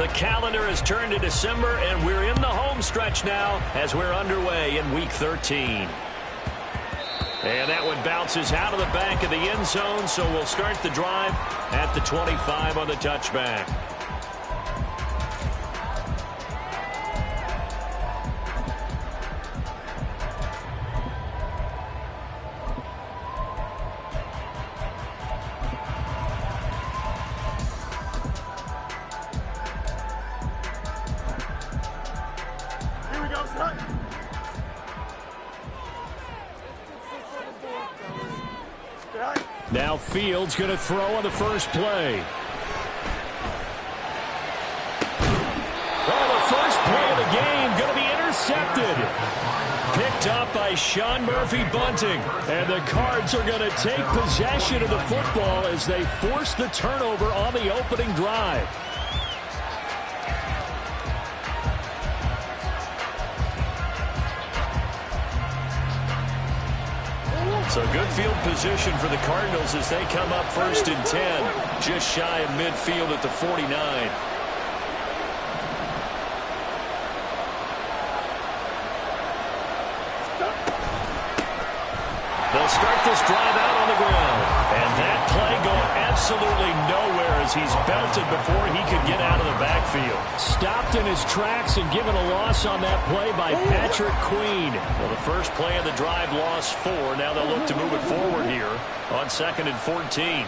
The calendar has turned to December, and we're in the home stretch now as we're underway in Week 13. And that one bounces out of the back of the end zone, so we'll start the drive at the 25 on the touchback. Now Fields going to throw on the first play. Oh, the first play of the game going to be intercepted. Picked up by Sean Murphy-Bunting. And the Cards are going to take possession of the football as they force the turnover on the opening drive. So good field position for the Cardinals as they come up 1st and 10, just shy of midfield at the 49. They'll start this drive out on the ground. And that play going absolutely nowhere as he's belted before he could get out of the backfield. Stopped in his tracks and given a loss on that play by Patrick Queen. Well, the first play of the drive lost 4. Now they'll look to move it forward here on 2nd and 14.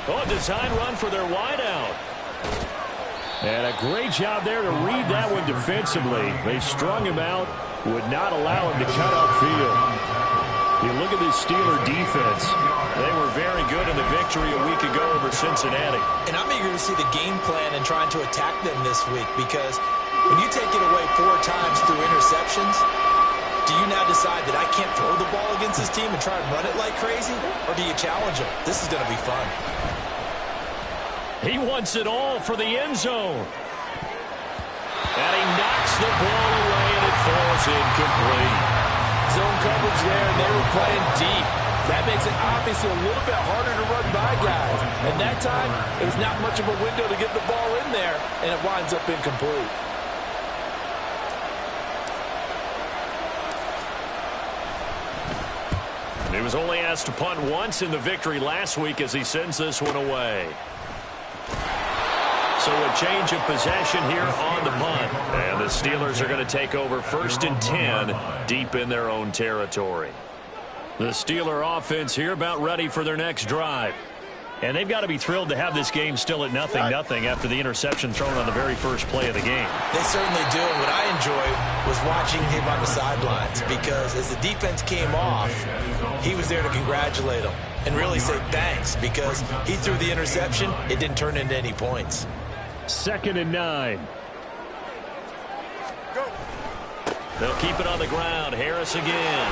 Oh, design run for their wideout. And a great job there to read that one defensively. They strung him out, would not allow him to cut upfield. You look at this Steeler defense. They were very good in the victory a week ago over Cincinnati. And I'm eager to see the game plan and trying to attack them this week, because when you take it away 4 times through interceptions, do you now decide that I can't throw the ball against this team and try and run it like crazy? Or do you challenge them? This is going to be fun. He wants it all for the end zone. And he knocks the ball away, and it falls incomplete. Zone coverage there, and they were playing deep. That makes it obviously a little bit harder to run by guys. And that time, it was not much of a window to get the ball in there, and it winds up incomplete. He was only asked to punt once in the victory last week as he sends this one away. So a change of possession here on the punt. And the Steelers are going to take over 1st and 10 deep in their own territory. The Steeler offense here about ready for their next drive. And they've got to be thrilled to have this game still at 0-0 after the interception thrown on the very first play of the game. They certainly do. And what I enjoyed was watching him on the sidelines, because as the defense came off, he was there to congratulate them and really say thanks, because he threw the interception. It didn't turn into any points. 2nd and 9. They'll keep it on the ground. Harris again.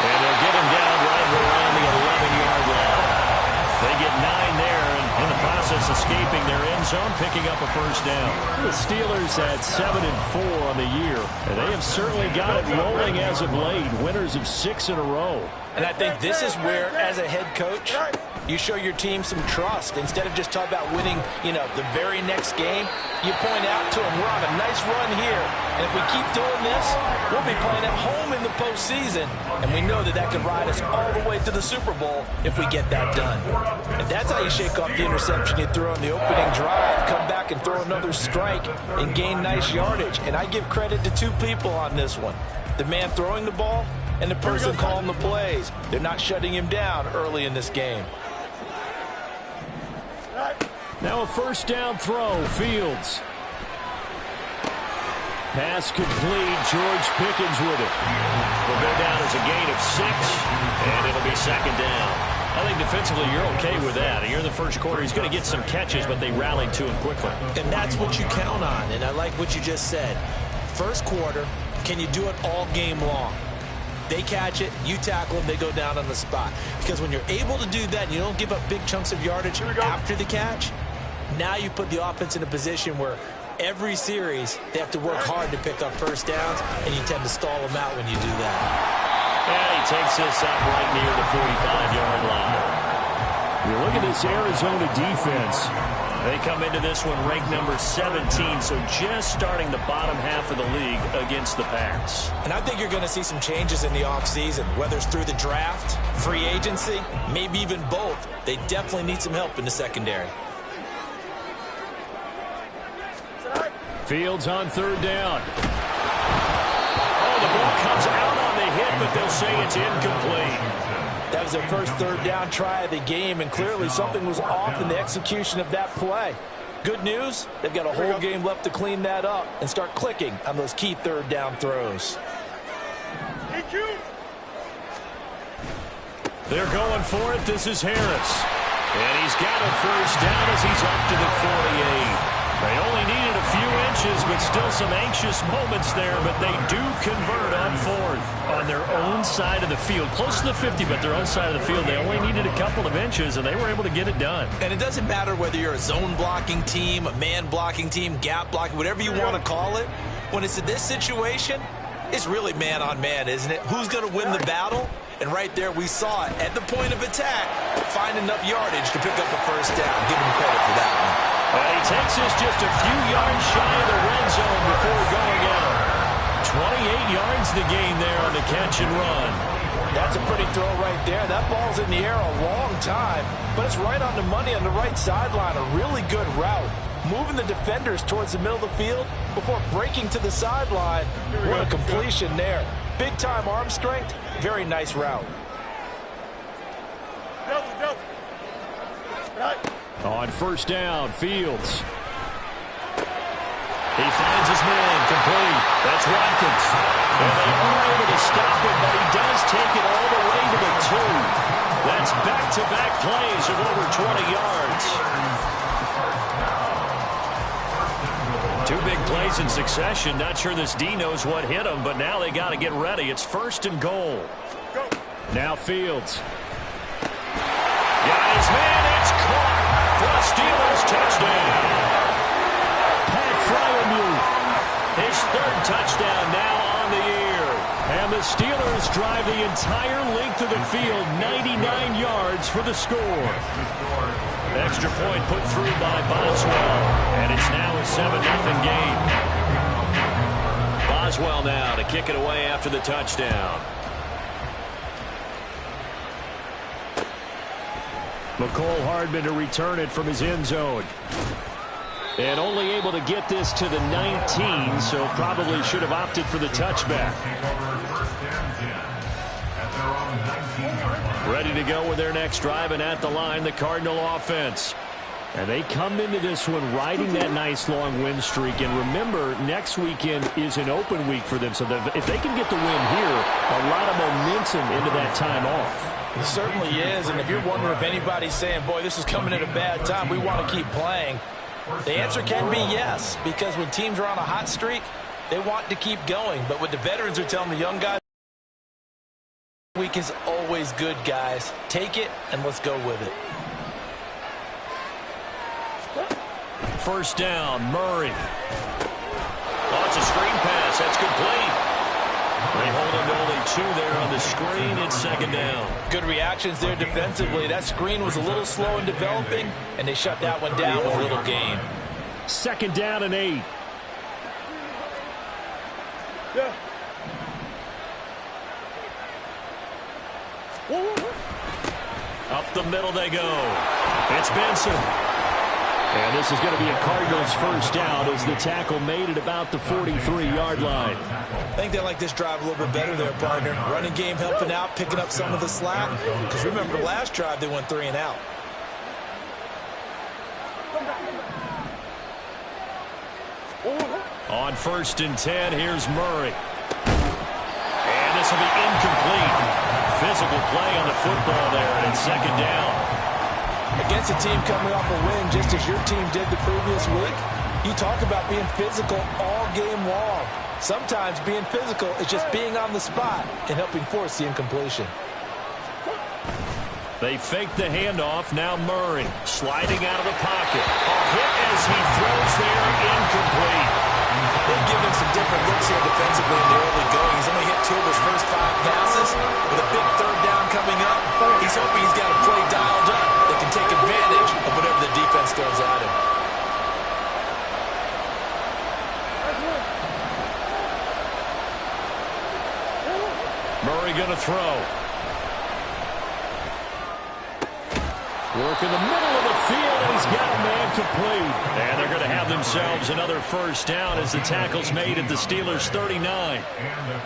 And they'll get him down right around the 11-yard line. They get 9 there, and in the process escaping their end zone, picking up a first down. The Steelers at 7-4 on the year, and they have certainly got it rolling as of late. Winners of 6 in a row. And I think this is where, as a head coach, you show your team some trust. Instead of just talking about winning, the very next game, you point out to them, we're on a nice run here. And if we keep doing this, we'll be playing at home in the postseason. And we know that could ride us all the way to the Super Bowl if we get that done. And that's how you shake off the interception you threw on the opening drive, come back and throw another strike and gain nice yardage. And I give credit to 2 people on this one. The man throwing the ball and the person calling the plays. They're not shutting him down early in this game. Now a first down throw, Fields. Pass complete, George Pickens with it. Will go down as a gain of 6, and it'll be 2nd down. I think defensively you're okay with that. Here in the first quarter, he's going to get some catches, but they rallied to him quickly. And that's what you count on, and I like what you just said. First quarter, can you do it all game long? They catch it, you tackle them, they go down on the spot. Because when you're able to do that and you don't give up big chunks of yardage after the catch, now you put the offense in a position where every series they have to work hard to pick up first downs, and you tend to stall them out when you do that. And he takes this up right near the 45-yard line. You look at this Arizona defense. They come into this one ranked number 17, so just starting the bottom half of the league against the pass. And I think you're going to see some changes in the offseason, whether it's through the draft, free agency, maybe even both. They definitely need some help in the secondary. Fields on third down. Oh, the ball comes out on the hit, but they'll say it's incomplete. That was their first third down try of the game, and clearly something was off in the execution of that play. Good news, they've got a whole game left to clean that up and start clicking on those key third down throws. They're going for it. This is Harris. And he's got a first down as he's up to the 48. They only needed a few inches, but still some anxious moments there, but they do convert on fourth on their own side of the field. Close to the 50, but their own side of the field. They only needed a couple of inches, and they were able to get it done. And it doesn't matter whether you're a zone blocking team, a man blocking team, gap blocking, whatever you want to call it. When it's in this situation, it's really man on man, isn't it? Who's going to win the battle? And right there, we saw it at the point of attack, find enough yardage to pick up a first down. Give him credit for that one. Well, he takes us just a few yards shy of the red zone before going out. 28 yards the gain there on the catch and run. That's a pretty throw right there. That ball's in the air a long time, but it's right on the money on the right sideline. A really good route. Moving the defenders towards the middle of the field before breaking to the sideline. What a completion there. Big-time arm strength. Very nice route. On first down, Fields. He finds his man, complete. That's Watkins. And they are able to stop him, but he does take it all the way to the 2. That's back-to-back plays of over 20 yards. 2 big plays in succession. Not sure this D knows what hit him, but now they got to get ready. It's first and goal. Now Fields. Got his man. It's caught for a Steelers touchdown. Pat Freiermuth, his 3rd touchdown now on the year. And the Steelers drive the entire length of the field, 99 yards for the score. Extra point put through by Boswell, and it's now a 7-0 game. Boswell now to kick it away after the touchdown. McCole Hardman to return it from his end zone. And only able to get this to the 19, so probably should have opted for the touchback. Ready to go with their next drive, and at the line, the Cardinal offense. And they come into this one riding that nice long win streak. And remember, next weekend is an open week for them. So if they can get the win here, a lot of momentum into that time off. It certainly is. And if you're wondering if anybody's saying, boy, this is coming at a bad time, we want to keep playing, the answer can be yes. Because when teams are on a hot streak, they want to keep going. But what the veterans are telling the young guys, week is always good, guys. Take it and let's go with it. First down, Murray. Oh, it's a screen pass. That's complete. They hold him to only 2 there on the screen. It's 2nd down. Good reactions there defensively. That screen was a little slow in developing, and they shut that one down with a little gain. 2nd down and 8. Yeah. Up the middle they go. It's Benson. And this is going to be a Cardinals first down as the tackle made at about the 43-yard line. I think they like this drive a little bit better there, partner. Running game helping out, picking up some of the slack. Because remember, the last drive they went 3 and out. On 1st and 10, here's Murray. And this will be incomplete. Physical play on the football there, and it's 2nd down. Against a team coming off a win, just as your team did the previous week, you talk about being physical all game long. Sometimes being physical is just being on the spot and helping force the incompletion. They fake the handoff. Now Murray sliding out of the pocket. A hit as he throws there, incomplete. They've given some different looks here defensively in the early going. He's only hit 2 of his first 5 passes. With a big 3rd down coming up, he's hoping he's got a play dialed up that can take Murray going to throw. Work in the middle of the field, and he's got a man complete. And they're going to have themselves another first down as the tackle's made at the Steelers' 39.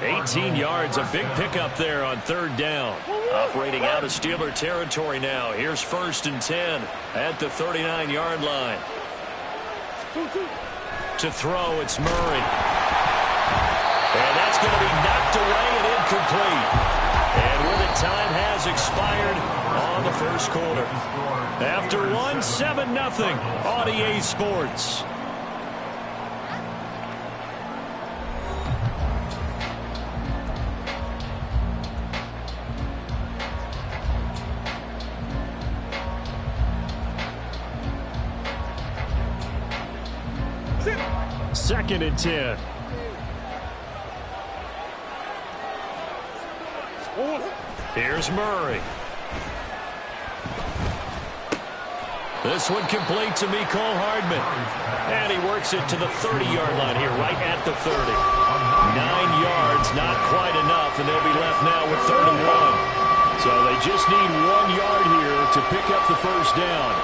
18 yards, a big pickup there on third down. Operating out of Steeler territory now. Here's 1st and 10 at the 39-yard line. To throw, it's Murray. And that's going to be knocked away and incomplete. And with it, time has expired on the first quarter. After 7-0 on EA Sports. Second and 10. Here's Murray. This one complete to Mecole Hardman. And he works it to the 30-yard line here, right at the 30. 9 yards, not quite enough, and they'll be left now with 31. So they just need 1 yard here to pick up the first down.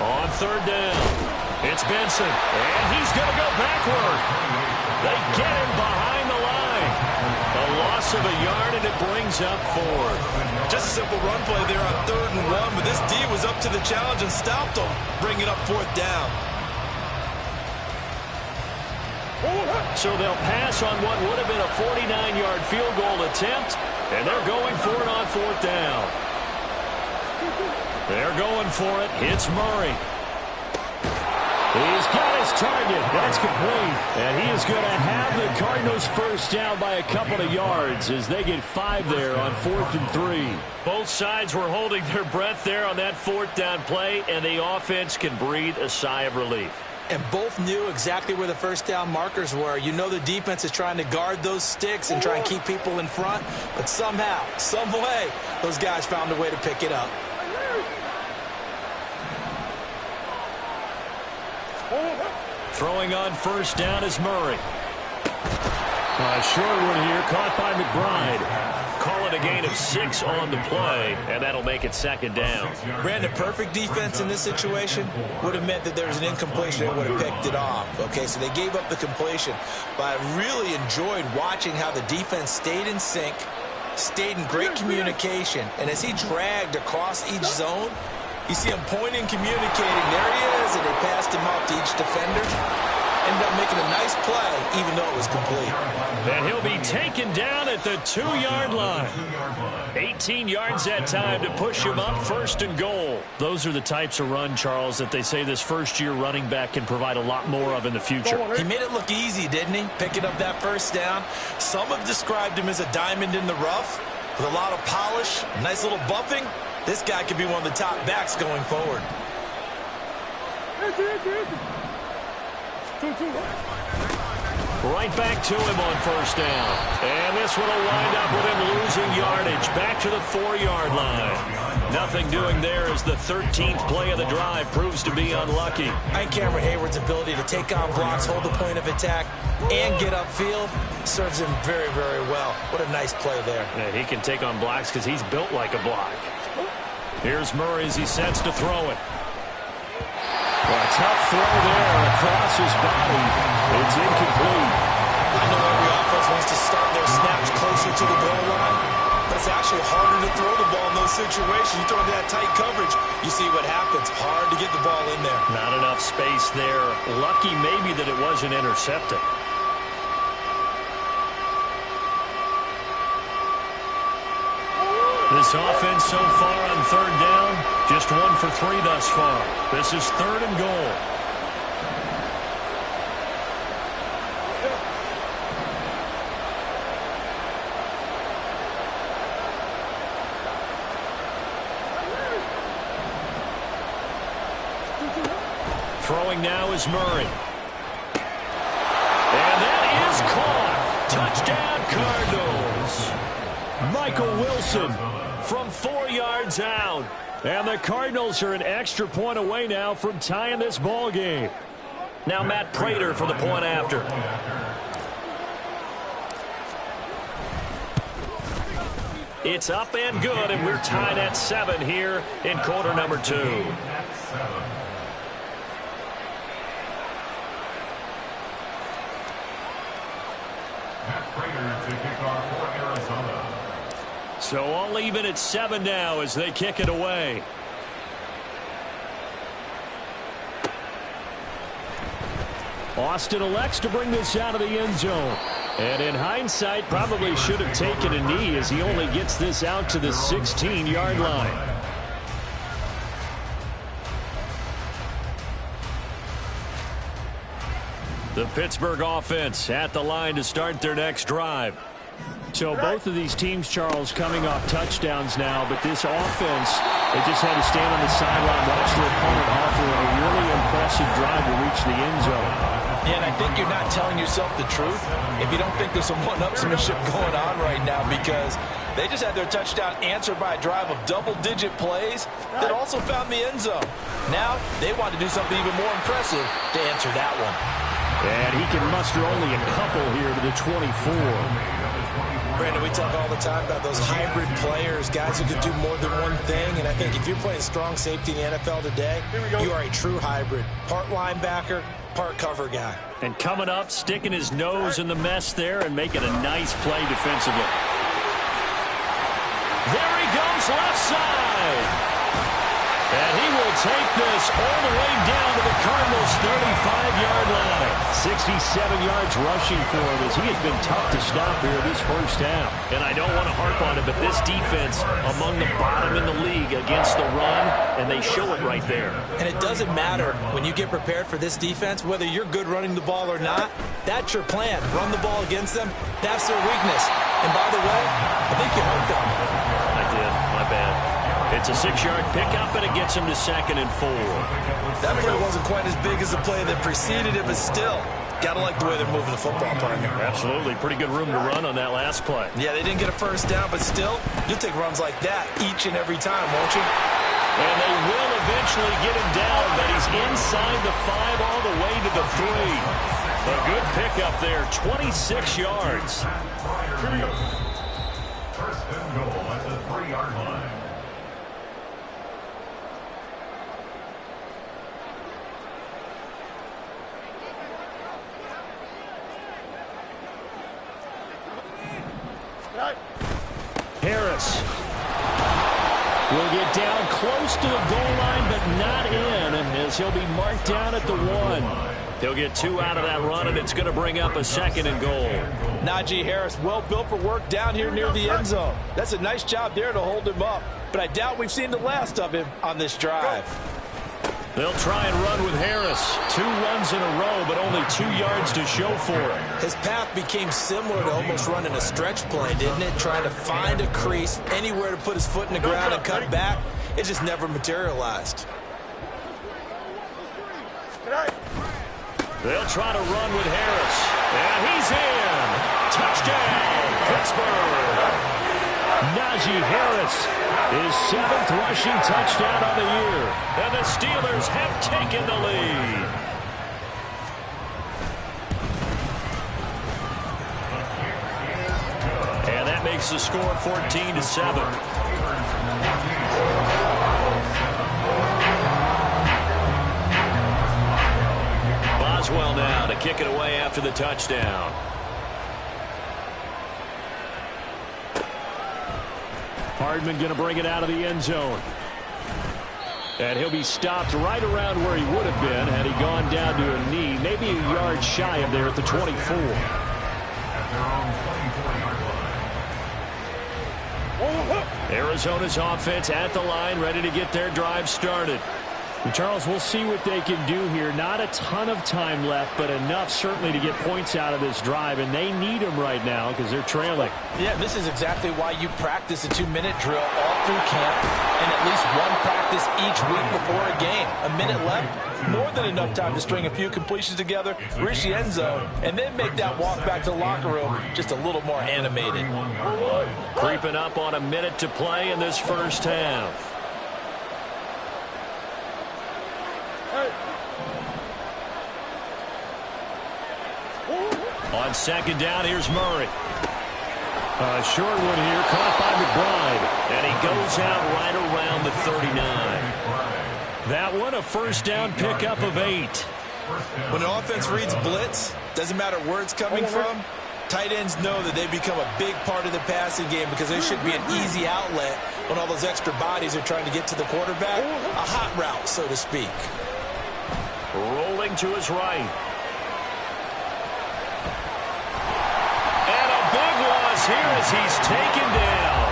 On third down, it's Benson, and he's going to go backward. They get him behind the line. A loss of a yard, and it brings up 4. Just a simple run play there on 3rd and 1, but this D was up to the challenge and stopped him, bringing up 4th down. So they'll pass on what would have been a 49-yard field goal attempt, and they're going for it on 4th down. They're going for it. It's Murray. He's got his target. That's complete. And he is going to have the Cardinals first down by a couple of yards as they get 5 there on 4th and 3. Both sides were holding their breath there on that 4th down play, and the offense can breathe a sigh of relief. And both knew exactly where the first down markers were. You know the defense is trying to guard those sticks and try and keep people in front. But somehow, some way, those guys found a way to pick it up. Throwing on first down is Murray. Short one here, caught by McBride. Call it a gain of 6 on the play, and that'll make it 2nd down. Brandon, perfect defense in this situation would have meant that there was an incompletion and would have picked it off. Okay, so they gave up the completion. But I really enjoyed watching how the defense stayed in sync, stayed in great communication, and as he dragged across each zone, you see him pointing, communicating. There he is, and they passed him out to each defender. Ended up making a nice play, even though it was complete. And he'll be taken down at the 2-yard line. 18 yards that time to push him up, 1st and goal. Those are the types of run, Charles, that they say this first-year running back can provide a lot more of in the future. He made it look easy, didn't he? Picking up that first down. Some have described him as a diamond in the rough with a lot of polish, nice little buffing. This guy could be one of the top backs going forward. Right back to him on first down. And this one will wind up with him losing yardage. Back to the 4-yard line. Nothing doing there as the 13th play of the drive proves to be unlucky. I think Cameron Hayward's ability to take on blocks, hold the point of attack, and get upfield serves him very, very well. What a nice play there. Yeah, he can take on blocks because he's built like a block. Here's Murray as he sets to throw it. Well, a tough throw there across his body. It's incomplete. I know every offense wants to start their snaps closer to the goal line, but it's actually harder to throw the ball in those situations. You throw into that tight coverage, you see what happens. Hard to get the ball in there. Not enough space there. Lucky maybe that it wasn't intercepted. This offense so far on 3rd down, just 1 for 3 thus far. This is 3rd and goal. Throwing now is Murray. And that is caught. Touchdown, Cardinals. Michael Wilson from 4 yards out. And the Cardinals are an extra point away now from tying this ball game. Now Matt Prater for the point after. It's up and good, and we're tied at 7 here in quarter number 2. So all even at 7 now as they kick it away. Austin elects to bring this out of the end zone. And in hindsight, probably should have taken a knee as he only gets this out to the 16-yard line. The Pittsburgh offense at the line to start their next drive. So both of these teams, Charles, coming off touchdowns now, but this offense, they just had to stand on the sideline, watch their opponent offer a really impressive drive to reach the end zone. Yeah, and I think you're not telling yourself the truth if you don't think there's some one-upsmanship going on right now, because they just had their touchdown answered by a drive of double-digit plays that also found the end zone. Now they want to do something even more impressive to answer that one. And he can muster only a couple here to the 24. Brandon, we talk all the time about those hybrid players, guys who can do more than one thing. And I think if you're playing strong safety in the NFL today, you are a true hybrid. Part linebacker, part cover guy. And coming up, sticking his nose in the mess there and making a nice play defensively. There he goes, left side. And he will take this all the way down to the Cardinals' 35-yard line. 67 yards rushing for him as he has been tough to stop here this first half. And I don't want to harp on it, but this defense among the bottom in the league against the run, and they show it right there. And it doesn't matter when you get prepared for this defense, whether you're good running the ball or not, that's your plan. Run the ball against them. That's their weakness. And by the way, I think you hurt them. I did. My bad. It's a 6-yard pickup, and it gets him to 2nd and 4. That play wasn't quite as big as the play that preceded it, but still, gotta like the way they're moving the football, partner. Absolutely. Pretty good room to run on that last play. Yeah, they didn't get a first down, but still, you'll take runs like that each and every time, won't you? And they will eventually get him down, but he's inside the 5 all the way to the 3. A good pickup there, 26 yards. First and goal at the 3-yard line. Harris will get down close to the goal line, but not in, as he'll be marked down at the 1. He'll get 2 out of that run, and it's going to bring up a 2nd and goal. Najee Harris, well built for work down here near the end zone. That's a nice job there to hold him up, but I doubt we've seen the last of him on this drive. They'll try and run with Harris. 2 runs in a row, but only 2 yards to show for it. His path became similar to almost running a stretch play, didn't it? Trying to find a crease, anywhere to put his foot in the ground and cut back. It just never materialized. They'll try to run with Harris. And he's in. Touchdown, Pittsburgh. Najee Harris, his 7th rushing touchdown of the year. And the Steelers have taken the lead. And that makes the score 14-7. Boswell now to kick it away after the touchdown. Hardman going to bring it out of the end zone. And he'll be stopped right around where he would have been had he gone down to a knee, maybe a yard shy of there at the 24. Arizona's offense at the line, ready to get their drive started. And Charles, we'll see what they can do here. Not a ton of time left, but enough certainly to get points out of this drive, and they need them right now because they're trailing. Yeah, this is exactly why you practice a 2-minute drill all through camp and at least one practice each week before a game. A minute left, more than enough time to string a few completions together, reach the end zone, and then make that walk back to the locker room just a little more animated. Creeping up on a minute to play in this first half. On second down, here's Murray. A short one here, caught by McBride. And he goes out right around the 39. That one, a first down pickup of 8. When an offense reads blitz, doesn't matter where it's coming from, tight ends know that they become a big part of the passing game because they should be an easy outlet when all those extra bodies are trying to get to the quarterback. A hot route, so to speak. Rolling to his right. And a big loss here as he's taken down.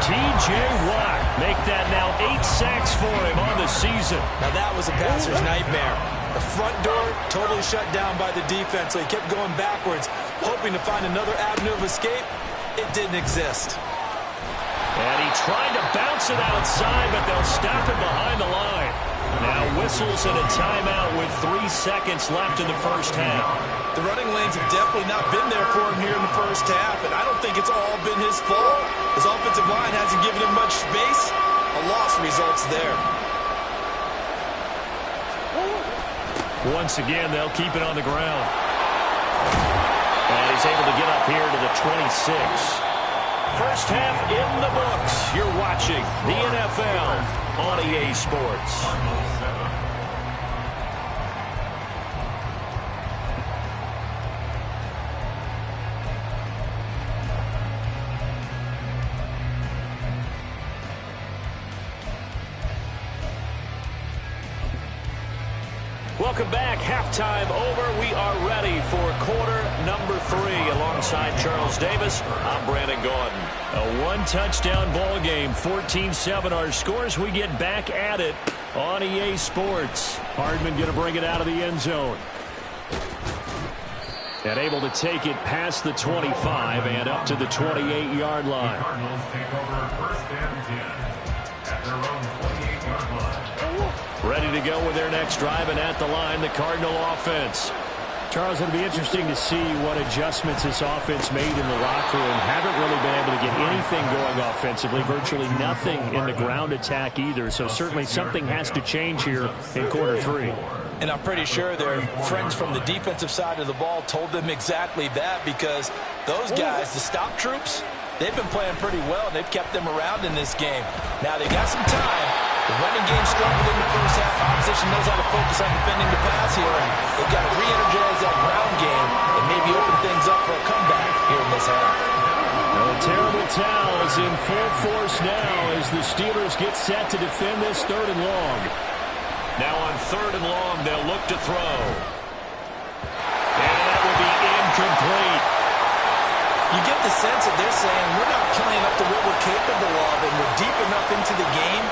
T.J. Watt make that now 8 sacks for him on the season. Now that was a passer's nightmare. The front door totally shut down by the defense, so he kept going backwards, hoping to find another avenue of escape. It didn't exist. And he tried to bounce it outside, but they'll stop him behind the line. Now whistles and a timeout with 3 seconds left in the first half. The running lanes have definitely not been there for him here in the first half, and I don't think it's all been his fault. His offensive line hasn't given him much space. A loss results there. Once again, they'll keep it on the ground. And he's able to get up here to the 26. First half in the books. You're watching the NFL on EA Sports. Welcome back. Halftime over. We are ready for quarter number 3 alongside Charles Davis. I'm Brandon Gaudin. A one-touchdown ball game, 14-7 our scores. We get back at it on EA Sports. Hardman going to bring it out of the end zone. And able to take it past the 25 and up to the 28-yard line. The Cardinals take over first and 10 at their own 28-yard line. Ready to go with their next drive, and at the line, the Cardinal offense. Charles, it'll be interesting to see what adjustments this offense made in the locker room. Haven't really been able to get anything going offensively, virtually nothing in the ground attack either. So certainly something has to change here in quarter 3. And I'm pretty sure their friends from the defensive side of the ball told them exactly that, because those guys, the stop troops, they've been playing pretty well, and they've kept them around in this game. Now they got some time. The running game struggled in the first half. Opposition knows how to focus on defending the pass here, and they've got to re-energize that ground game and maybe open things up for a comeback here in this half. A terrible towel is in full force now as the Steelers get set to defend this 3rd and long. Now on 3rd and long, they'll look to throw. And that will be incomplete. You get the sense that they're saying we're not playing up to what we're capable of, and we're deep enough into the game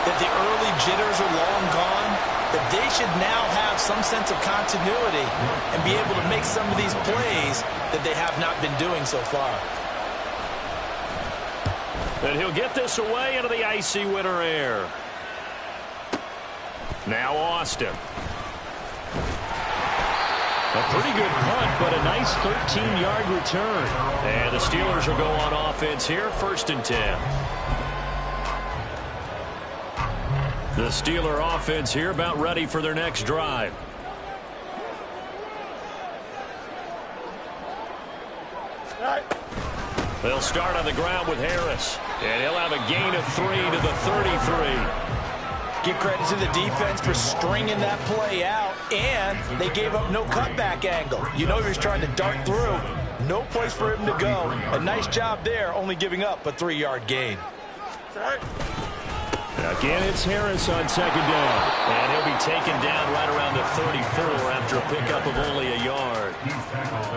that the early jitters are long gone, that they should now have some sense of continuity and be able to make some of these plays that they have not been doing so far. And he'll get this away into the icy winter air. Now Austin. A pretty good punt, but a nice 13-yard return. And the Steelers will go on offense here, 1st and 10. The Steeler offense here about ready for their next drive. They'll start on the ground with Harris. And he'll have a gain of 3 to the 33. Give credit to the defense for stringing that play out, and they gave up no cutback angle. You know he was trying to dart through. No place for him to go. A nice job there, only giving up a 3-yard gain. Again, it's Harris on 2nd down. And he'll be taken down right around the 34 after a pickup of only a yard.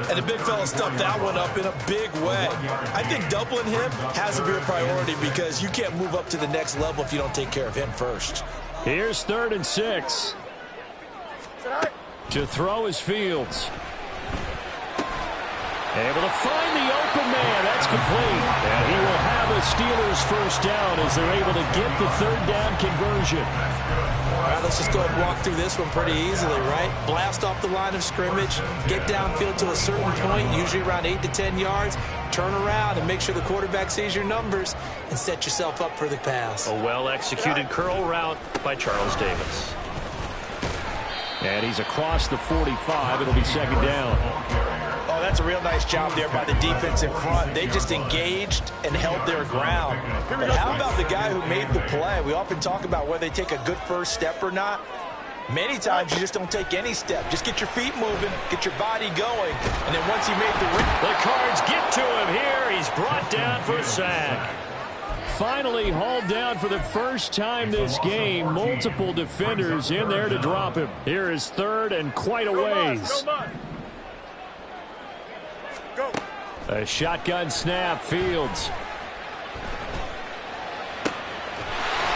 And the big fella stuffed that one up in a big way. I think doubling him has to be a priority because you can't move up to the next level if you don't take care of him first. Here's 3rd and 6. To throw is Fields. Able to find the open man. That's complete. And he will have a Steelers first down as they're able to get the 3rd down conversion. All right, let's just go ahead and walk through this one pretty easily, right? Blast off the line of scrimmage, get downfield to a certain point, usually around 8 to 10 yards, turn around and make sure the quarterback sees your numbers and set yourself up for the pass. A well-executed curl route by Charles Davis. And he's across the 45. It'll be 2nd down. that's a real nice job there by the defense in front. They just engaged and held their ground. But how about the guy who made the play? We often talk about whether they take a good first step or not. Many times you just don't take any step. Just get your feet moving, get your body going, and then once he made the Cards get to him here. He's brought down for a sack. Finally hauled down for the first time this game. Multiple defenders in there to drop him. Here is third and quite a ways. Go. A shotgun snap, Fields.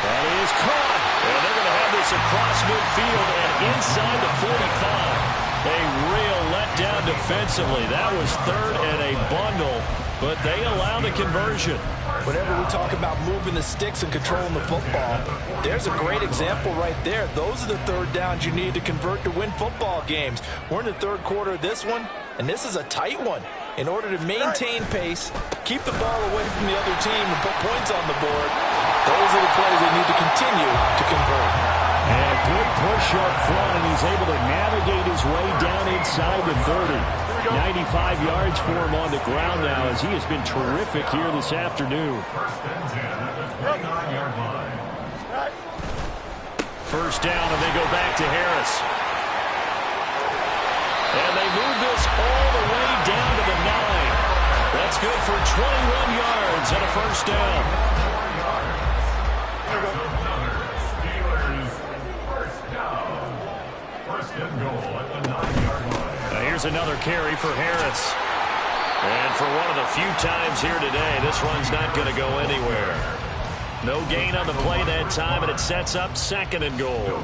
That is caught. And they're going to have this across midfield and inside the 45. A real letdown defensively. That was third and a bundle, but they allow the conversion. Whenever we talk about moving the sticks and controlling the football, there's a great example right there. Those are the third downs you need to convert to win football games. We're in the third quarter of this one, and this is a tight one. In order to maintain pace, keep the ball away from the other team, and put points on the board, those are the plays they need to continue to convert. And a good push up front, and he's able to navigate his way down inside the 30. 95 yards for him on the ground now, as he has been terrific here this afternoon. First down, and they go back to Harris. And they move this all the way down to the 9. That's good for 21 yards and a first down. First and goal at the 9-yard line. Here's another carry for Harris. And for one of the few times here today, this run's not going to go anywhere. No gain on the play that time, and it sets up second and goal.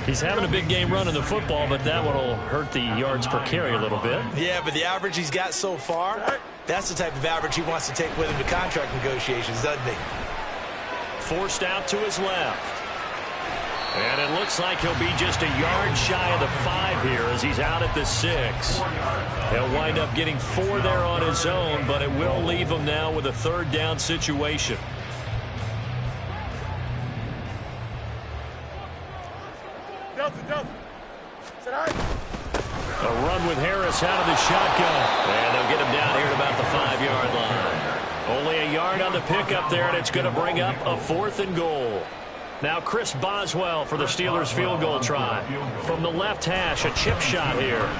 He's having a big game running the football, but that one will hurt the yards per carry a little bit. Yeah, but the average he's got so far, that's the type of average he wants to take with him to contract negotiations, doesn't he? Forced out to his left. And it looks like he'll be just a yard shy of the 5 here as he's out at the 6. He'll wind up getting 4 there on his own, but it will leave him now with a third down situation. A run with Harris out of the shotgun. And they'll get him down here at about the 5-yard line. Only a yard on the pickup there, and it's going to bring up a 4th and goal. Now Chris Boswell for the Steelers field goal try. From the left hash, a chip shot here.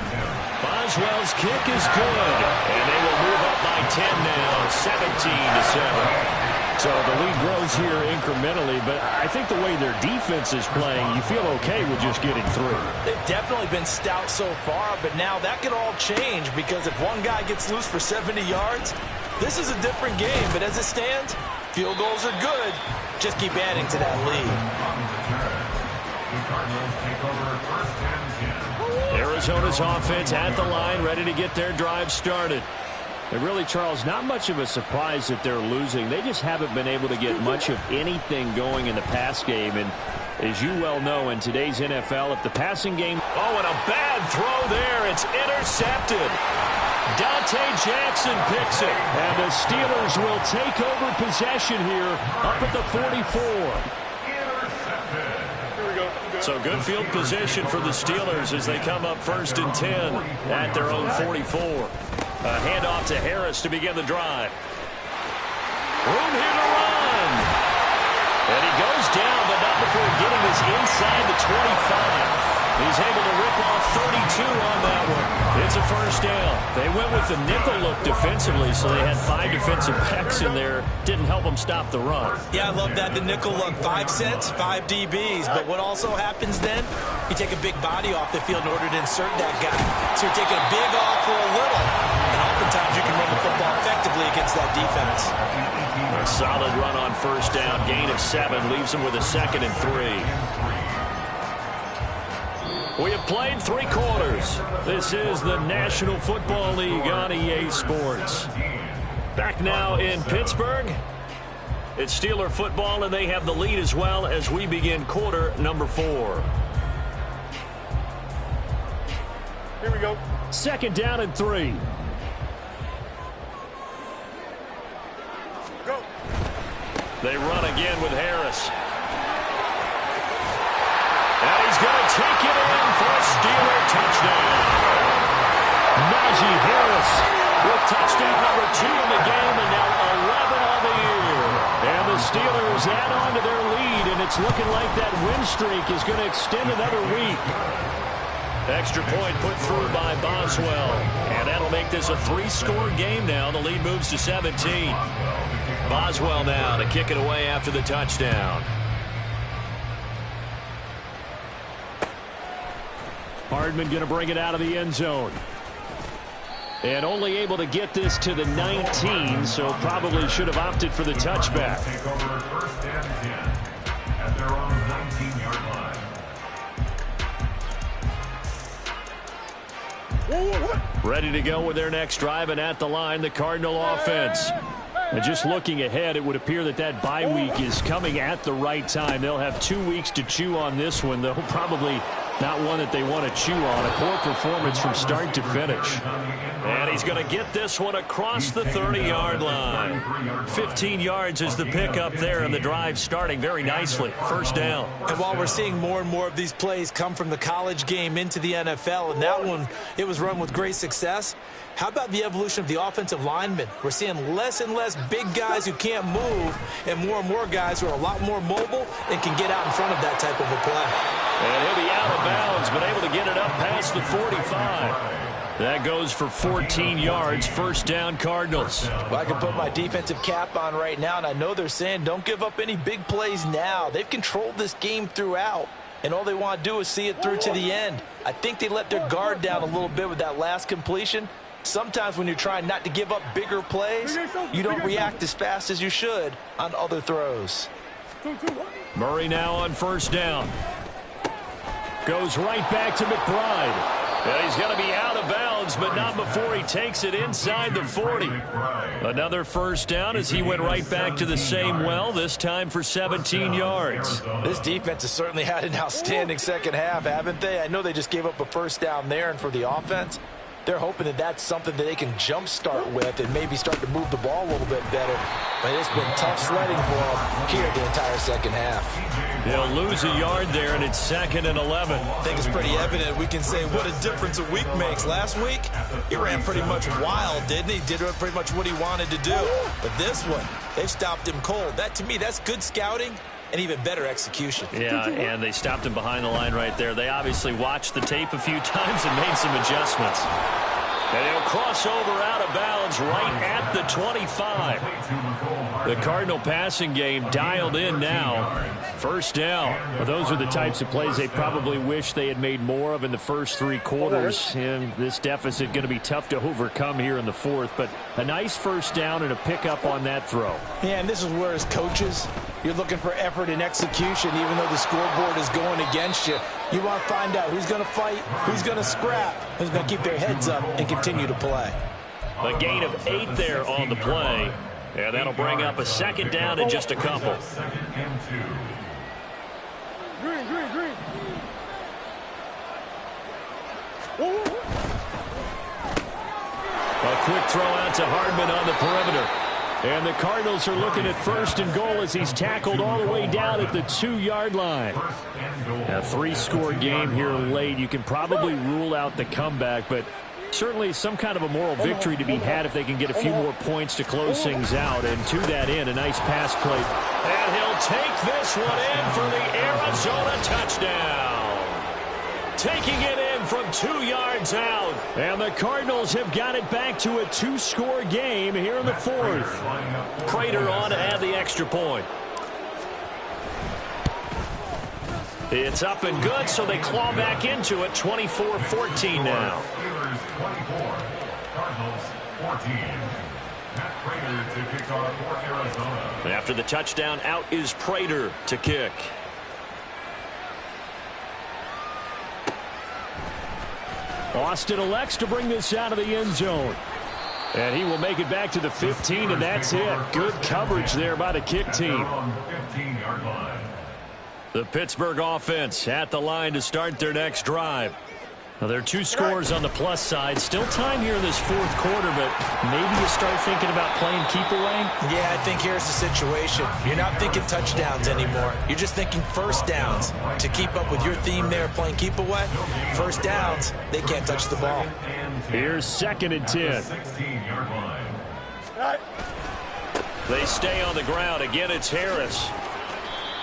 Boswell's kick is good. And they will move up by 10 now, 17-7. So the lead grows here incrementally, but I think the way their defense is playing, you feel okay with just getting through. They've definitely been stout so far, but now that could all change because if one guy gets loose for 70 yards, this is a different game. But as it stands, field goals are good. Just keep adding to that lead. Arizona's offense at the line, ready to get their drive started. And really, Charles, not much of a surprise that they're losing. They just haven't been able to get much of anything going in the pass game. And as you well know, in today's NFL, if the passing game... Oh, and a bad throw there. It's intercepted. Dante Jackson picks it. And the Steelers will take over possession here up at the 44. So good field position for the Steelers as they come up 1st and 10 at their own 44. A handoff to Harris to begin the drive. Room here to run. And he goes down, but not before getting this inside the 25. He's able to rip off 32 on that one. It's a first down. They went with the nickel look defensively, so they had 5 defensive backs in there. Didn't help them stop the run. Yeah, I love that. The nickel look, 5 cents, 5 DBs. But what also happens then, you take a big body off the field in order to insert that guy. So you're taking a big off for a little. And oftentimes you can run the football effectively against that defense. A solid run on first down. Gain of 7 leaves them with a 2nd and 3. We have played 3 quarters. This is the National Football League on EA Sports. Back now in Pittsburgh. It's Steeler football, and they have the lead as well as we begin quarter number 4. Here we go. 2nd down and 3. Go. They run again with Harris. And he's going to take it in for a Steeler touchdown. Najee Najee Harris with touchdown number 2 in the game, and now 11 on the year. And the Steelers add on to their lead, and it's looking like that win streak is going to extend another week. Extra point put through by Boswell, and that'll make this a 3-score game now. The lead moves to 17. Boswell now to kick it away after the touchdown. Hardman going to bring it out of the end zone. And only able to get this to the 19, so probably should have opted for the touchback. Take over first and 10 at their own 19-yard line. Ready to go with their next drive, and at the line, the Cardinal offense. And just looking ahead, it would appear that that bye week is coming at the right time. They'll have 2 weeks to chew on this one, though probably not one that they want to chew on. A poor performance from start to finish. And he's going to get this one across the 30-yard line. 15 yards is the pickup there, and the drive starting very nicely. First down. And while we're seeing more and more of these plays come from the college game into the NFL, and that one, it was run with great success, how about the evolution of the offensive linemen? We're seeing less and less big guys who can't move and more guys who are a lot more mobile and can get out in front of that type of a play. And he'll be out of bounds, but able to get it up past the 45. That goes for 14 yards. First down, Cardinals. Well, I can put my defensive cap on right now, and I know they're saying don't give up any big plays now. They've controlled this game throughout, and all they want to do is see it through to the end. I think they let their guard down a little bit with that last completion. Sometimes when you're trying not to give up bigger plays, you don't react as fast as you should on other throws. Murray now on first down. Goes right back to McBride. And he's going to be out of bounds, but not before he takes it inside the 40. Another first down as he went right back to the same well, this time for 17 yards. This defense has certainly had an outstanding second half, haven't they? I know they just gave up a first down there, and for the offense, they're hoping that that's something that they can jumpstart with and maybe start to move the ball a little bit better. But it's been tough sledding for them here the entire second half. They'll lose a yard there, and it's 2nd and 11. I think it's pretty evident. We can say what a difference a week makes. Last week, he ran pretty much wild, didn't he? Did pretty much what he wanted to do. But this one, they've stopped him cold. That, to me, that's good scouting and even better execution. Yeah, and they stopped him behind the line right there. They obviously watched the tape a few times and made some adjustments. And he'll cross over out of bounds right at the 25. The Cardinal passing game dialed in now. First down. Well, those are the types of plays they probably wish they had made more of in the first 3 quarters. And this deficit going to be tough to overcome here in the fourth. But a nice first down and a pickup on that throw. Yeah, and this is where as coaches, you're looking for effort and execution, even though the scoreboard is going against you. You want to find out who's going to fight, who's going to scrap, who's going to keep their heads up and continue to play. A gain of 8 there on the play. And that'll bring up a second down in just a couple. Green. A quick throw out to Hardman on the perimeter. And the Cardinals are looking at 1st and goal as he's tackled all the way down at the 2-yard line. A 3-score game here late. You can probably rule out the comeback, but certainly some kind of a moral victory to be had if they can get a few more points to close things out. And to that end, a nice pass play. And he'll take this one in for the Arizona touchdown. Taking it in from 2 yards out. And the Cardinals have got it back to a 2-score game here in the 4th. Prater on to add the extra point. It's up and good, so they claw back into it. 24-14 now. Steelers 24, Cardinals 14. Matt Prater to kick off for Arizona. After the touchdown, out is Prater to kick. Austin elects to bring this out of the end zone. And he will make it back to the 15, and that's it. Good coverage there by the kick team. The Pittsburgh offense at the line to start their next drive. Well, there are two scores on the plus side. Still time here in this fourth quarter, but maybe you start thinking about playing keep away? Yeah, I think here's the situation. You're not thinking touchdowns anymore. You're just thinking first downs. To keep up with your theme there, playing keep away, first downs, they can't touch the ball. Here's 2nd and 10. 16-yard line. They stay on the ground. Again, it's Harris.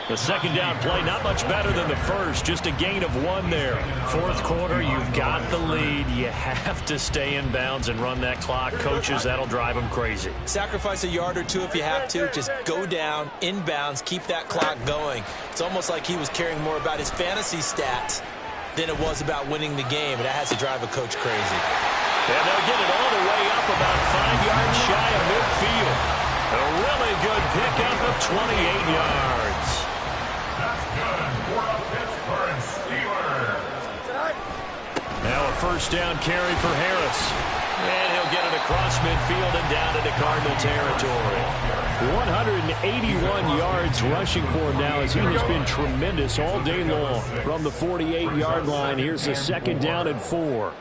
The second down play, not much better than the first, just a gain of 1 there. Fourth quarter, you've got the lead. You have to stay in bounds and run that clock. Coaches, that'll drive them crazy. Sacrifice a yard or two if you have to. Just go down, in bounds, keep that clock going. It's almost like he was caring more about his fantasy stats than it was about winning the game, and that has to drive a coach crazy. And they'll get it all the way up about 5 yards shy of midfield. A really good pickup of 28 yards. That's good for a Pittsburgh Steelers. Now a first down carry for Harris. And he'll get it across midfield and down into Cardinal territory. 181 yards rushing for him now as he has been tremendous all day long. From the 48-yard line, here's the second down and 4.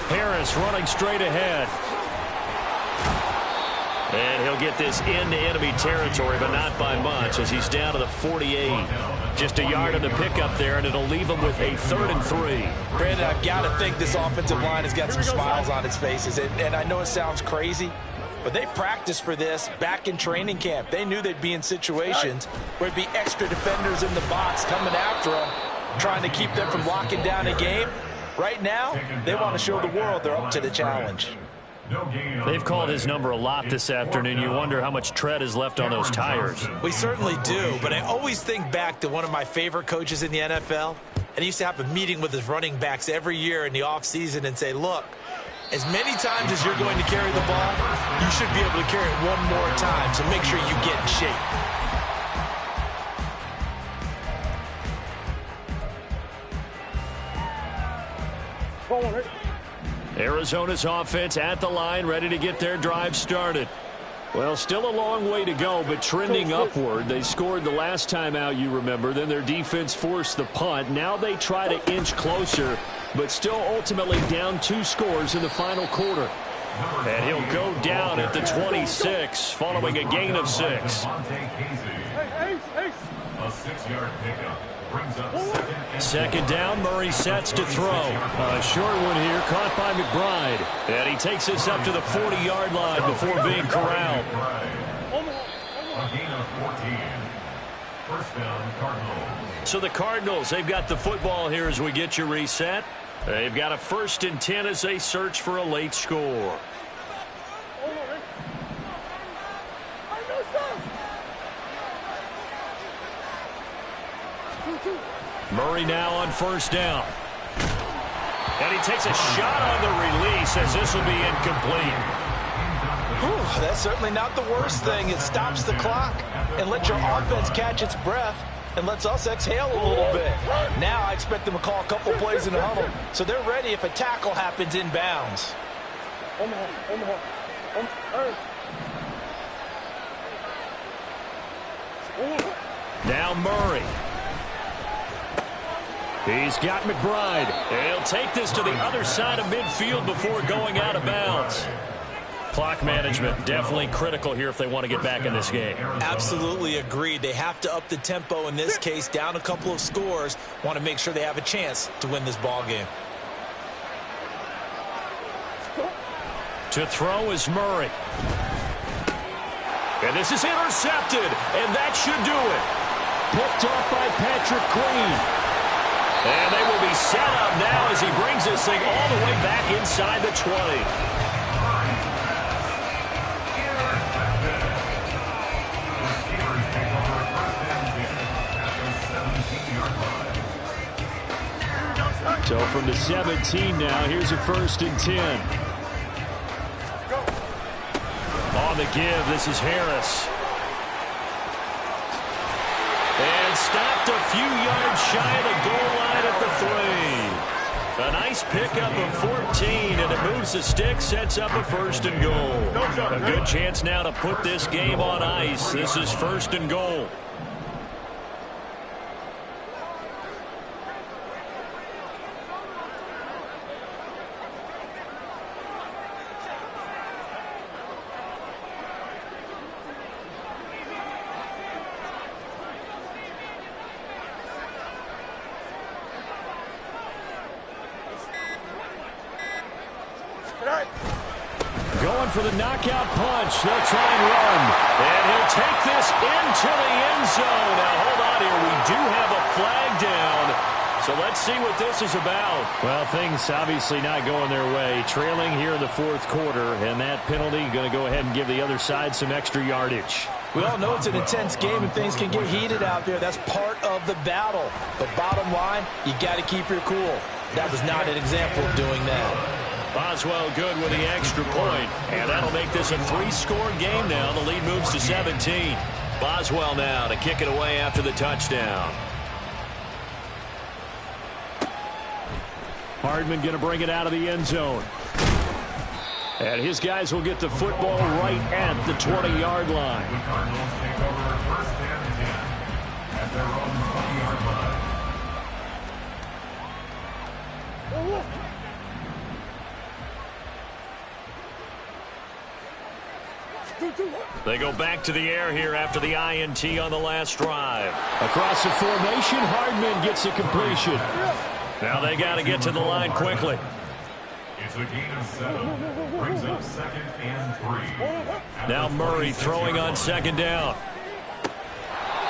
Harris running straight ahead. And he'll get this into enemy territory, but not by much as he's down to the 48. Just a yard on the pickup there, and it'll leave him with a 3rd and 3. Brandon, I've got to think this offensive line has got some smiles on its faces. And I know it sounds crazy, but they practiced for this back in training camp. They knew they'd be in situations where it'd be extra defenders in the box coming after them, trying to keep them from locking down a game. Right now, they want to show the world they're up to the challenge. They've called his number a lot this afternoon. You wonder how much tread is left on those tires. We certainly do, but I always think back to one of my favorite coaches in the NFL, and he used to have a meeting with his running backs every year in the offseason and say, look, as many times as you're going to carry the ball, you should be able to carry it one more time, so make sure you get in shape. Arizona's offense at the line, ready to get their drive started. Well, still a long way to go, but trending upward. They scored the last time out, you remember. Then their defense forced the punt. Now they try to inch closer, but still ultimately down 2 scores in the final quarter. And he'll go down at the 26, following a gain of 6. A 6-yard pickup brings up 2nd. Second down, Murray sets to throw. A short one here, caught by McBride. And he takes this up to the 40-yard line before being corralled. A gain of 14. First down, Cardinals. So the Cardinals, they've got the football here as we get you reset. They've got a 1st and 10 as they search for a late score. Murray now on first down. And he takes a shot on the release as this will be incomplete. Whew, that's certainly not the worst thing. It stops the clock and lets your offense catch its breath and lets us exhale a little bit. Now I expect them to call a couple plays in the huddle, so they're ready if a tackle happens in bounds. Now Murray. He's got McBride. And he'll take this to the other side of midfield before going out of bounds. Clock management definitely critical here if they want to get back in this game. Absolutely agreed. They have to up the tempo in this case, down a couple of scores. Want to make sure they have a chance to win this ball game. To throw is Murray. And this is intercepted, and that should do it. Picked off by Patrick Queen. And they will be set up now as he brings this thing all the way back inside the 20. So from the 17 now, here's a 1st and 10. On the give, this is Harris. And stopped a few yards shy of the goal line at the 3. A nice pickup of 14, and it moves the stick, sets up a 1st and goal. A good chance now to put this game on ice. This is 1st and goal. Going for the knockout punch. They'll try and run. And he'll take this into the end zone. Now, hold on here. We do have a flag down. So let's see what this is about. Well, things obviously not going their way. Trailing here in the fourth quarter, and that penalty going to go ahead and give the other side some extra yardage. We all know it's an intense game and things can get heated out there. That's part of the battle. But bottom line, you got to keep your cool. That was not an example of doing that. Boswell good with the extra point. And that'll make this a 3-score game now. The lead moves to 17. Boswell now to kick it away after the touchdown. Hardman going to bring it out of the end zone. And his guys will get the football right at the 20-yard line. The Cardinals take over first and 10 at their own 20-yard line. They go back to the air here after the INT on the last drive. Across the formation, Hardman gets a completion. Now they got to get to the line quickly. It's a gain of 7. Brings up 2nd and 3. Now Murray throwing on 2nd down.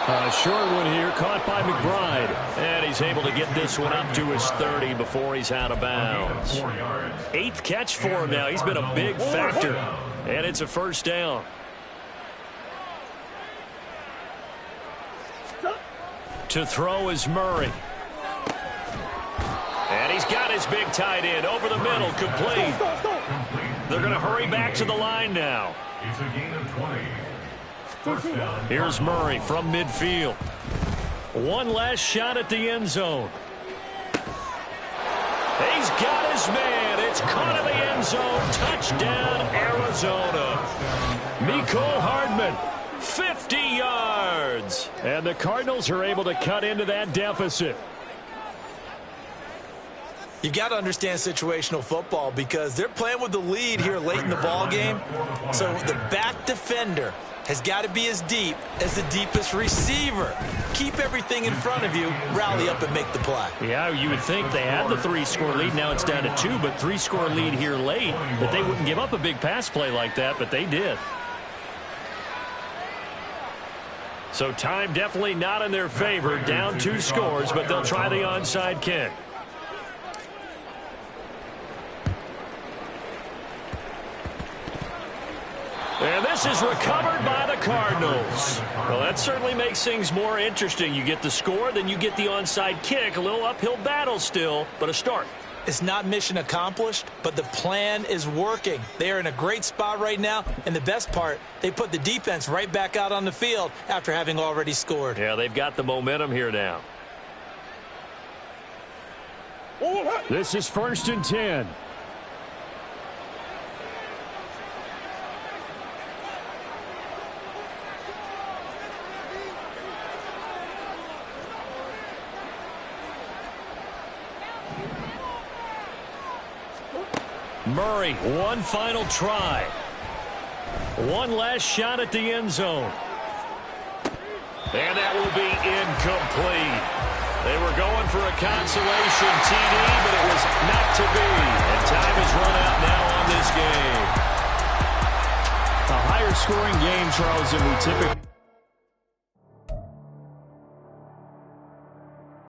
A short one here, caught by McBride. And he's able to get this one up to his 30 before he's out of bounds. 8th catch for him now. He's been a big factor. And it's a first down. To throw is Murray. And he's got his big tight end over the middle, complete. They're going to hurry back to the line now. It's a gain of 20. First down. Here's Murray from midfield. One last shot at the end zone. He's got his man. It's caught in the end zone. Touchdown, Arizona. Mecole Hardman, 50 yards. And the Cardinals are able to cut into that deficit. You got to understand situational football because they're playing with the lead here late in the ball game. So the back defender has got to be as deep as the deepest receiver. Keep everything in front of you, rally up and make the play. Yeah, you would think they had the 3-score lead. Now it's down to 2, but 3-score lead here late. That they wouldn't give up a big pass play like that, but they did. So time definitely not in their favor. Down 2 scores, but they'll try the onside kick. And this is recovered by the Cardinals. Well, that certainly makes things more interesting. You get the score, then you get the onside kick. A little uphill battle still, but a start. It's not mission accomplished, but the plan is working. They are in a great spot right now, and the best part, they put the defense right back out on the field after having already scored. Yeah, they've got the momentum here now. This is 1st and 10. Murray, one final try. One last shot at the end zone. And that will be incomplete. They were going for a consolation TD, but it was not to be. And time has run out now on this game. A higher scoring game, Charles, than we typically